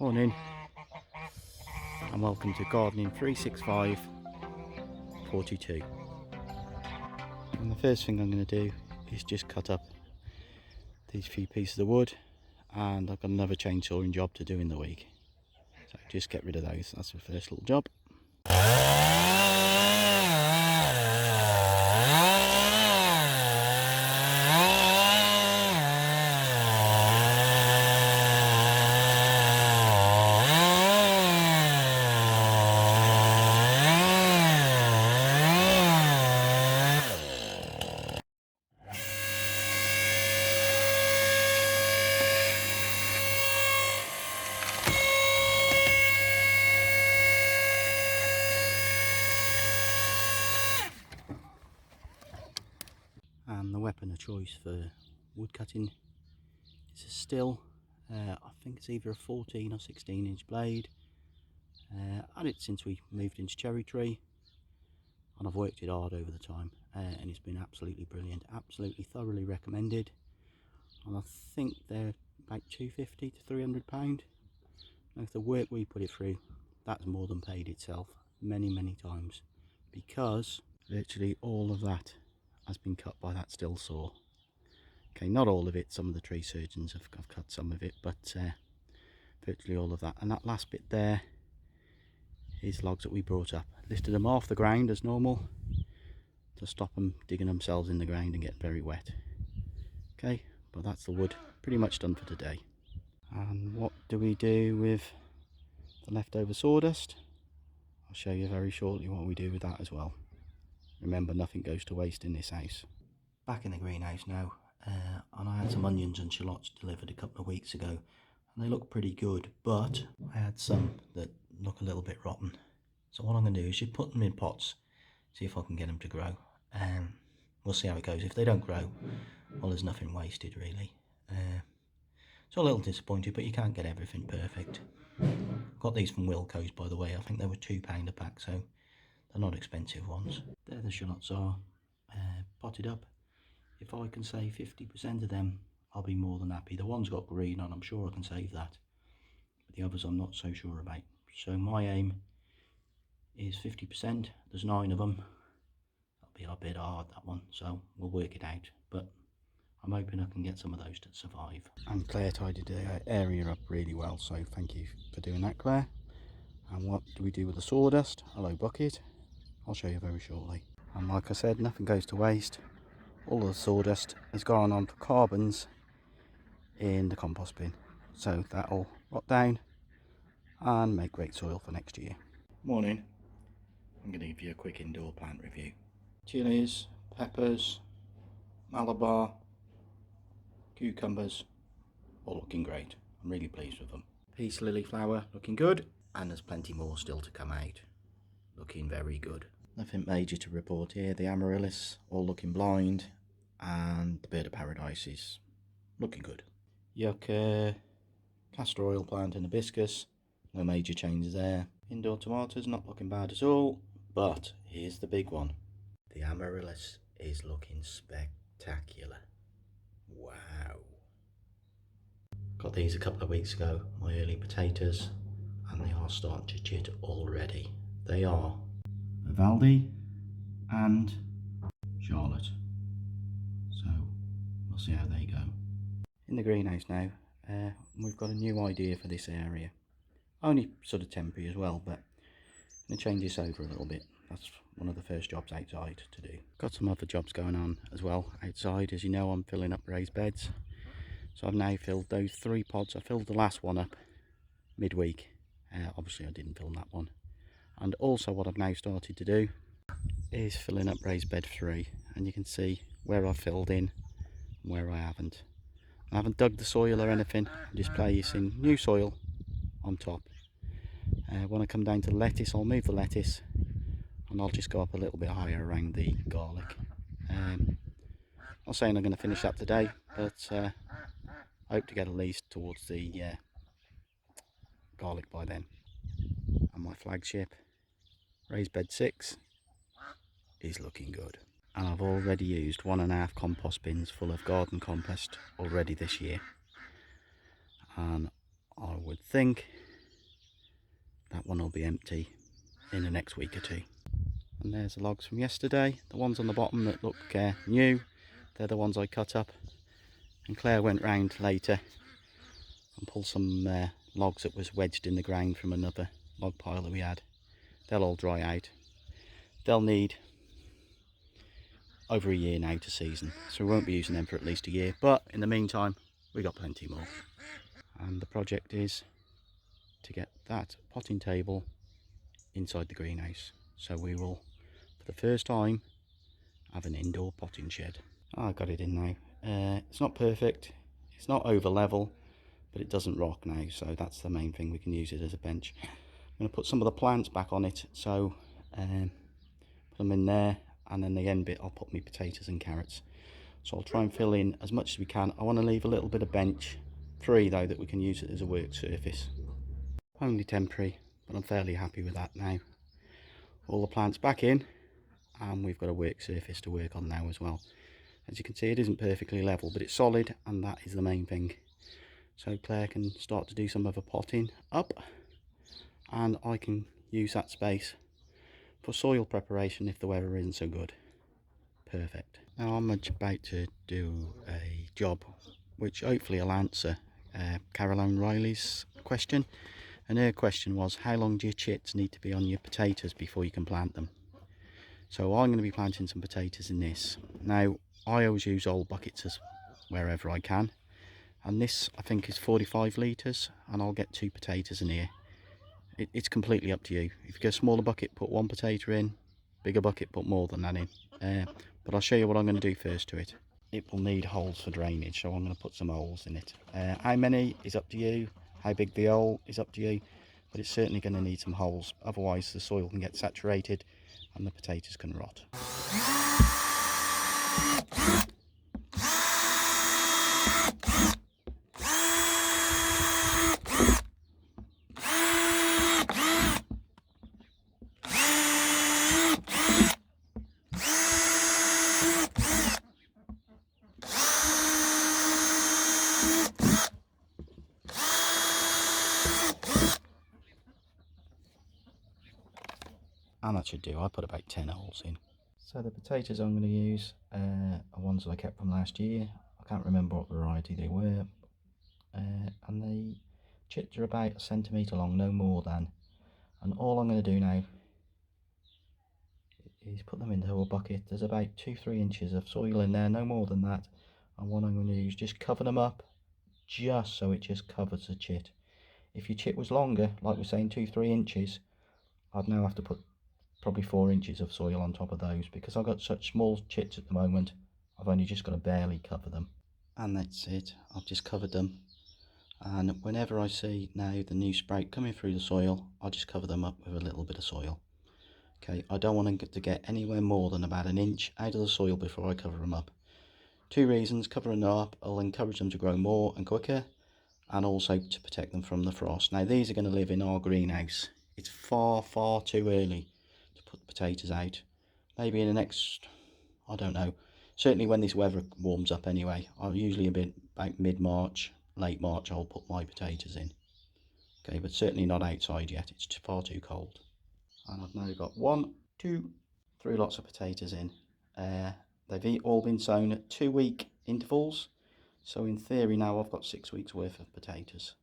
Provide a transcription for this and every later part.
Morning and welcome to Gardening 365 42. And the first thing I'm going to do is just cut up these few pieces of wood, and I've got another chainsawing job to do in the week, so just get rid of those. That's the first little job. And the weapon of choice for wood cutting is a still. I think it's either a 14 or 16 inch blade. Had it since we moved into cherry tree, and I've worked it hard over the time, and it's been absolutely brilliant, absolutely thoroughly recommended. And I think they're about £250 to £300. Now, the work we put it through, that's more than paid itself many times, because virtually all of that has been cut by that still saw. Okay, not all of it, some of the tree surgeons have cut some of it, but virtually all of that. And that last bit there is logs that we brought up, lifted them off the ground as normal to stop them digging themselves in the ground and getting very wet. Okay, but that's the wood pretty much done for today. And what do we do with the leftover sawdust? I'll show you very shortly what we do with that as well. Remember, nothing goes to waste in this house. Back in the greenhouse now, and I had some onions and shallots delivered a couple of weeks ago, and they look pretty good, but I had some that look a little bit rotten. So what I'm going to do is just put them in pots, see if I can get them to grow. We'll see how it goes. If they don't grow, well, there's nothing wasted really. So a little disappointed, but you can't get everything perfect. Got these from Wilco's, by the way. I think they were £2 a pack, so they're not expensive ones. There the shallots are, potted up. If I can save 50% of them, I'll be more than happy. The one's got green and I'm sure I can save that, but the others I'm not so sure about. So my aim is 50%. There's 9 of them. That'll be a bit hard, that one, so we'll work it out, but I'm hoping I can get some of those to survive. And Claire tidied the area up really well, so thank you for doing that, Claire. And what do we do with the sawdust? Hello bucket. I'll show you very shortly. And like I said, nothing goes to waste. All of the sawdust has gone on for carbons in the compost bin, so that'll rot down and make great soil for next year. Morning. I'm going to give you a quick indoor plant review. Chillies, peppers, Malabar, cucumbers, all looking great. I'm really pleased with them. Peace lily flower looking good, and there's plenty more still to come out. Looking very good. Nothing major to report here. The amaryllis all looking blind, and the bird of paradise is looking good. Yucca, castor oil plant and hibiscus, no major changes there. Indoor tomatoes not looking bad at all, but here's the big one. The amaryllis is looking spectacular. Wow. Got these a couple of weeks ago, my early potatoes, and they are starting to chit already. They are Vivaldi and Charlotte, so we'll see how they go. In the greenhouse now, we've got a new idea for this area. Only sort of temporary as well, but I'm going to change this over a little bit. That's one of the first jobs outside to do. Got some other jobs going on as well outside. As you know, I'm filling up raised beds, so I've now filled those 3 pods. I filled the last one up midweek. Obviously I didn't fill that one. And also what I've now started to do is filling up raised bed 3, and you can see where I've filled in and where I haven't. I haven't dug the soil or anything. I'm just placing new soil on top. When I come down to the lettuce, I'll move the lettuce and I'll just go up a little bit higher around the garlic. Not saying I'm going to finish that today, but I hope to get at least towards the garlic by then. And my flagship, raised bed 6, is looking good. And I've already used 1.5 compost bins full of garden compost already this year. And I would think one will be empty in the next week or two. And there's the logs from yesterday. The ones on the bottom that look new, they're the ones I cut up. And Claire went round later and pulled some logs that was wedged in the ground from another log pile that we had. They'll all dry out. They'll need over a year now to season, so we won't be using them for at least a year, but in the meantime we got plenty more. And the project is to get that potting table inside the greenhouse, so we will for the first time have an indoor potting shed. I got it in now. It's not perfect, it's not over level, but it doesn't rock now, so that's the main thing. We can use it as a bench. I'm going to put some of the plants back on it, so put them in there, and then the end bit I'll put my potatoes and carrots. So I'll try and fill in as much as we can. I want to leave a little bit of bench free though, that we can use it as a work surface. Only temporary, but I'm fairly happy with that now. All the plants back in, and we've got a work surface to work on now as well. As you can see, it isn't perfectly level, but it's solid, and that is the main thing. So Claire can start to do some of her potting up, and I can use that space for soil preparation if the weather isn't so good. Perfect. Now I'm about to do a job which hopefully will answer Caroline Riley's question, and her question was, how long do your chits need to be on your potatoes before you can plant them? So I'm going to be planting some potatoes in this. Now I always use old buckets as wherever I can, and this I think is 45 litres, and I'll get 2 potatoes in here. It's completely up to you. If you get a smaller bucket, put 1 potato in. Bigger bucket, put more than that in. But I'll show you what I'm going to do first to it. It will need holes for drainage, so I'm going to put some holes in it. How many is up to you. How big the hole is up to you. But it's certainly going to need some holes. Otherwise the soil can get saturated and the potatoes can rot. And that should do. I put about 10 holes in. So the potatoes I'm going to use are ones that I kept from last year. I can't remember what variety they were. And the chits are about 1 centimetre long, no more than. And all I'm going to do now is put them into a bucket. There's about 2-3 inches of soil in there, no more than that. And what I'm going to do is just cover them up, just so it just covers the chit. If your chit was longer, like we're saying 2-3 inches, I'd now have to put probably 4 inches of soil on top of those. Because I've got such small chits at the moment, I've only just got to barely cover them. And that's it, I've just covered them. And whenever I see now the new sprout coming through the soil, I'll just cover them up with a little bit of soil. Okay, I don't want them to get anywhere more than about 1 inch out of the soil before I cover them up. 2 reasons: covering them up will encourage them to grow more and quicker, and also to protect them from the frost. Now these are going to live in our greenhouse. It's far too early to put potatoes out. Maybe in the next, I don't know, certainly when this weather warms up anyway. I'll usually about mid-March, late March, I'll put my potatoes in. Okay, but certainly not outside yet, it's far too cold. And I've now got 1, 2, 3 lots of potatoes in. They've all been sown at 2-week intervals, so in theory now I've got 6 weeks worth of potatoes.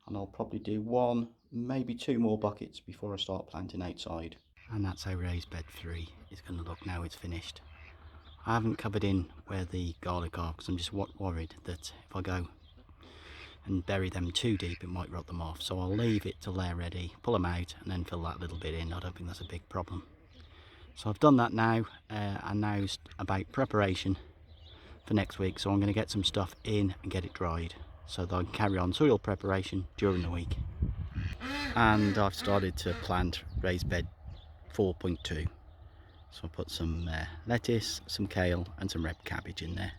And I'll probably do 1, maybe 2 more buckets before I start planting outside. And that's how raised bed 3 is going to look now it's finished. I haven't covered in where the garlic are because I'm just worried that if I go and bury them too deep it might rot them off, so I'll leave it till they're ready, pull them out and then fill that little bit in. I don't think that's a big problem. So I've done that now, and now it's about preparation for next week. So I'm going to get some stuff in and get it dried so that I can carry on soil preparation during the week. And I've started to plant raised bed 4.2. So I put some lettuce, some kale and some red cabbage in there.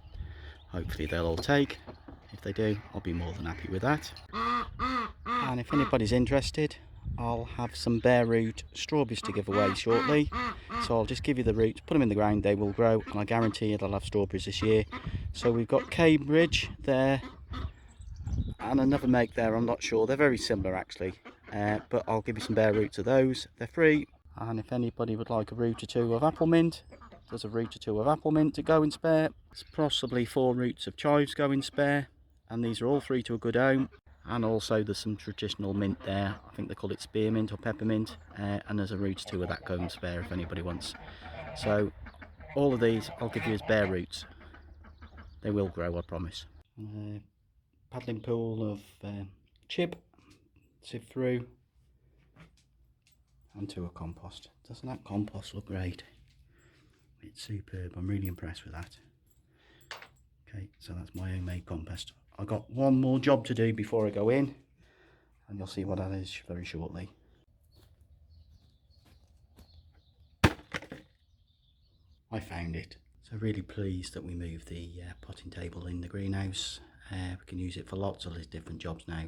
Hopefully they'll all take. If they do, I'll be more than happy with that. And if anybody's interested, I'll have some bare root strawberries to give away shortly. So I'll just give you the roots, put them in the ground, they will grow, and I guarantee you they'll have strawberries this year. So we've got Cabbage there and another make there, I'm not sure. They're very similar actually. but I'll give you some bare roots of those. They're free, and if anybody would like a root or two of apple mint, there's a root or two of apple mint to go in spare. There's possibly 4 roots of chives going spare, and these are all free to a good home. And also there's some traditional mint there. I think they call it spearmint or peppermint, and there's a root or two of that going spare if anybody wants. So all of these I'll give you as bare roots. They will grow, I promise. Paddling pool of chip, sift through, and to a compost. Doesn't that compost look great? It's superb. I'm really impressed with that. Okay, so that's my homemade compost. I've got one more job to do before I go in, and you'll see what that is very shortly. I found it. So really pleased that we moved the potting table in the greenhouse. We can use it for lots of different jobs now.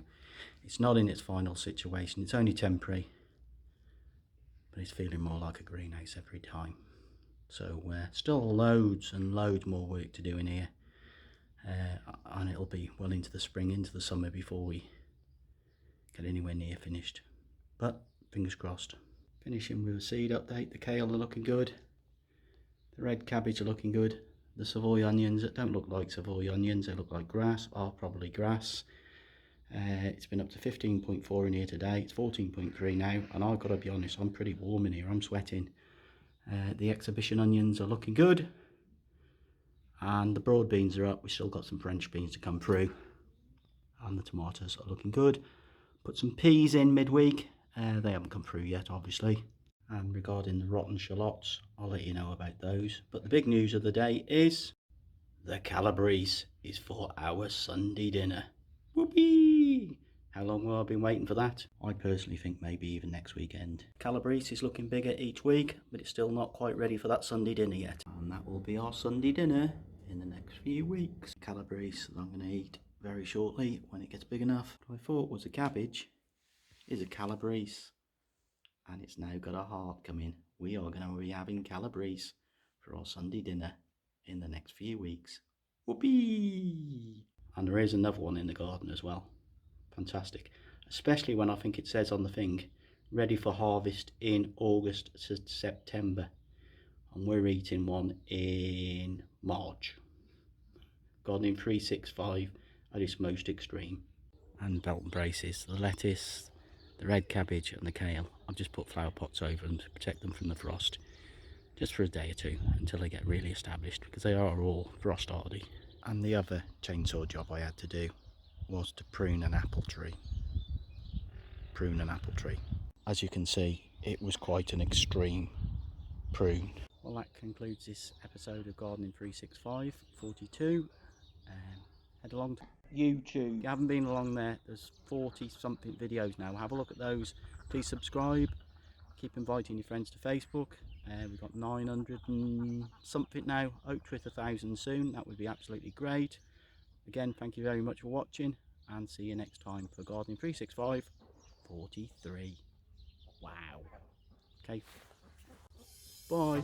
It's not in its final situation, it's only temporary, but it's feeling more like a greenhouse every time. So still loads and loads more work to do in here, and it'll be well into the spring, into the summer before we get anywhere near finished, but fingers crossed. Finishing with a seed update. The kale are looking good, the red cabbage are looking good, the Savoy onions that don't look like Savoy onions, they look like grass, are probably grass. It's been up to 15.4 in here today. It's 14.3 now, and I've got to be honest, I'm pretty warm in here. I'm sweating. The exhibition onions are looking good, and the broad beans are up. We've still got some French beans to come through, and the tomatoes are looking good. Put some peas in midweek. They haven't come through yet, obviously. And regarding the rotten shallots, I'll let you know about those. But the big news of the day is the calabrese is for our Sunday dinner. Whoopee! How long will I have been waiting for that? I personally think maybe even next weekend. Calabrese is looking bigger each week, but it's still not quite ready for that Sunday dinner yet. And that will be our Sunday dinner in the next few weeks. Calabrese that I'm going to eat very shortly when it gets big enough. What I thought was a cabbage is a calabrese, and it's now got a heart coming. We are going to be having calabrese for our Sunday dinner in the next few weeks. Whoopee! And there is another one in the garden as well. Fantastic. Especially when I think it says on the thing, ready for harvest in August to September. And we're eating one in March. Gardening 365 at its most extreme. And belt and braces, the lettuce, the red cabbage and the kale. I've just put flower pots over them to protect them from the frost. Just for a day or two until they get really established, because they are all frost hardy. And the other chainsaw job I had to do was to prune an apple tree. As you can see, it was quite an extreme prune. Well, that concludes this episode of Gardening 365 42. Head along to YouTube. If you haven't been along there, there's 40 something videos now. Have a look at those. Please subscribe. Keep inviting your friends to Facebook. We've got 900 and something now. Hope to hit 1,000 soon. That would be absolutely great. Again, thank you very much for watching, and see you next time for Gardening 365 43. Wow. Okay. Bye.